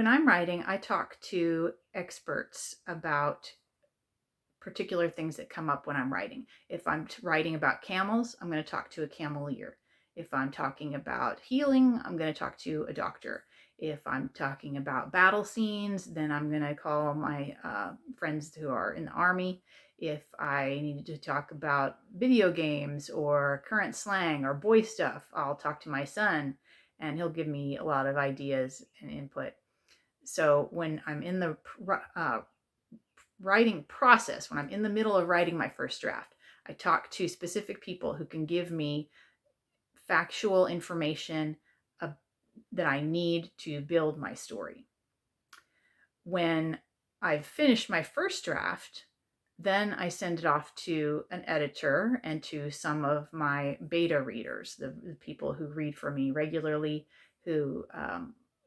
When I'm writing, I talk to experts about particular things that come up when I'm writing. If I'm writing about camels, I'm going to talk to a cameleer. If I'm talking about healing, I'm going to talk to a doctor. If I'm talking about battle scenes, then I'm going to call my friends who are in the army. If I need to talk about video games or current slang or boy stuff, I'll talk to my son and he'll give me a lot of ideas and input. So when I'm in the writing process, when I'm in the middle of writing my first draft, I talk to specific people who can give me factual information that I need to build my story. When I've finished my first draft, then I send it off to an editor and to some of my beta readers, the people who read for me regularly, who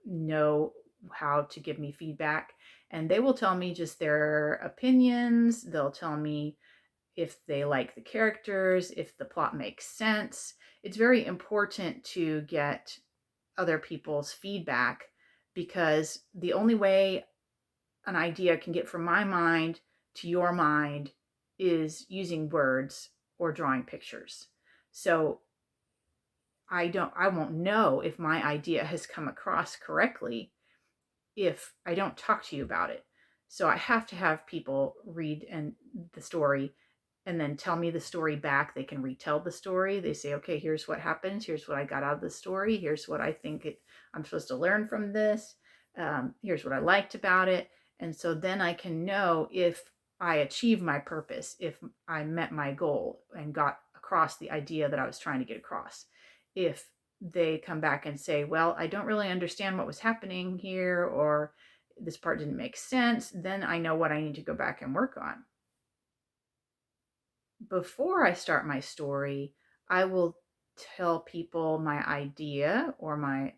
know how to give me feedback. And they will tell me just their opinions. They'll tell me if they like the characters, if the plot makes sense. It's very important to get other people's feedback because the only way an idea can get from my mind to your mind is using words or drawing pictures. So I won't know if my idea has come across correctly if I don't talk to you about it. So I have to have people read the story and then tell me the story back. They can retell the story. They say, okay, here's what happens. Here's what I got out of the story. Here's what I think I'm supposed to learn from this. Here's what I liked about it. And so then I can know if I achieved my purpose, if I met my goal and got across the idea that I was trying to get across. If they come back and say, well, I don't really understand what was happening here, or this part didn't make sense, then I know what I need to go back and work on. Before I start my story, I will tell people my idea or my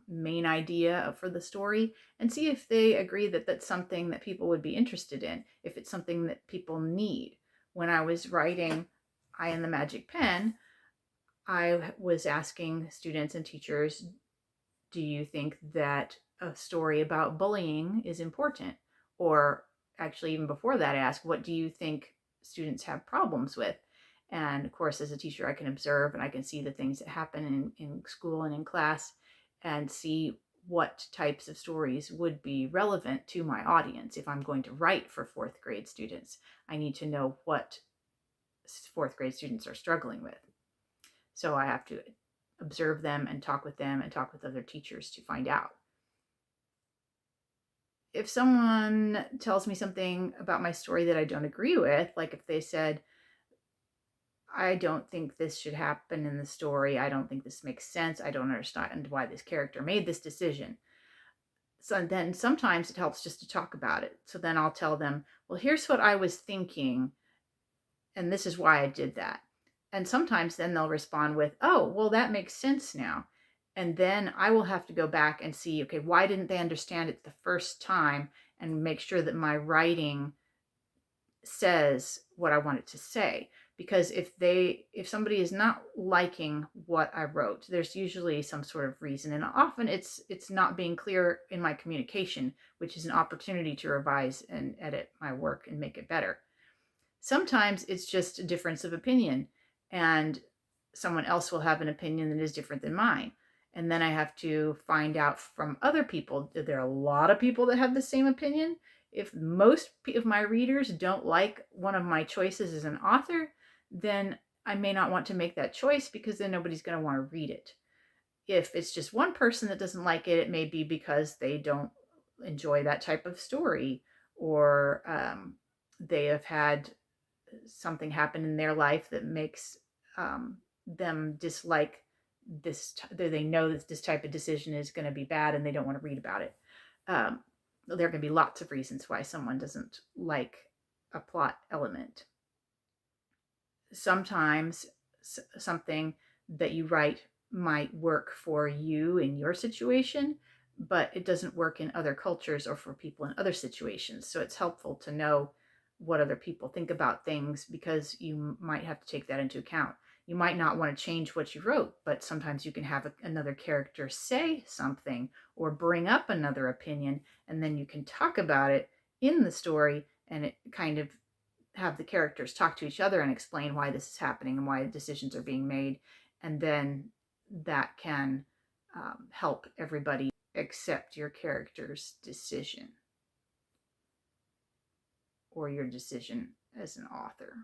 main idea for the story and see if they agree that that's something that people would be interested in, if it's something that people need. When I was writing I and the Magic Pen, I was asking students and teachers, do you think that a story about bullying is important? Or actually, even before that, I asked, what do you think students have problems with? And of course, as a teacher, I can observe and I can see the things that happen in school and in class and see what types of stories would be relevant to my audience. If I'm going to write for fourth grade students, I need to know what fourth grade students are struggling with. So I have to observe them and talk with other teachers to find out. If someone tells me something about my story that I don't agree with, like if they said, I don't think this should happen in the story, I don't think this makes sense, I don't understand why this character made this decision. So then sometimes it helps just to talk about it. So then I'll tell them, well, here's what I was thinking, and this is why I did that. And sometimes then they'll respond with, oh, well, that makes sense now. And then I will have to go back and see, okay, why didn't they understand it the first time, and make sure that my writing says what I want it to say. Because if somebody is not liking what I wrote, there's usually some sort of reason. And often it's not being clear in my communication, which is an opportunity to revise and edit my work and make it better. Sometimes it's just a difference of opinion, and someone else will have an opinion that is different than mine. And then I have to find out from other people, that there are a lot of people that have the same opinion. If most of my readers don't like one of my choices as an author, then I may not want to make that choice because then nobody's going to want to read it. If it's just one person that doesn't like it, it may be because they don't enjoy that type of story, or they have had something happen in their life that makes them dislike this. They know that this type of decision is going to be bad and they don't want to read about it. There can be lots of reasons why someone doesn't like a plot element. Sometimes something that you write might work for you in your situation, but it doesn't work in other cultures or for people in other situations. So it's helpful to know what other people think about things, because you might have to take that into account. You might not want to change what you wrote, but sometimes you can have another character say something or bring up another opinion, and then you can talk about it in the story, and it kind of have the characters talk to each other and explain why this is happening and why decisions are being made. And then that can help everybody accept your character's decision or your decision as an author.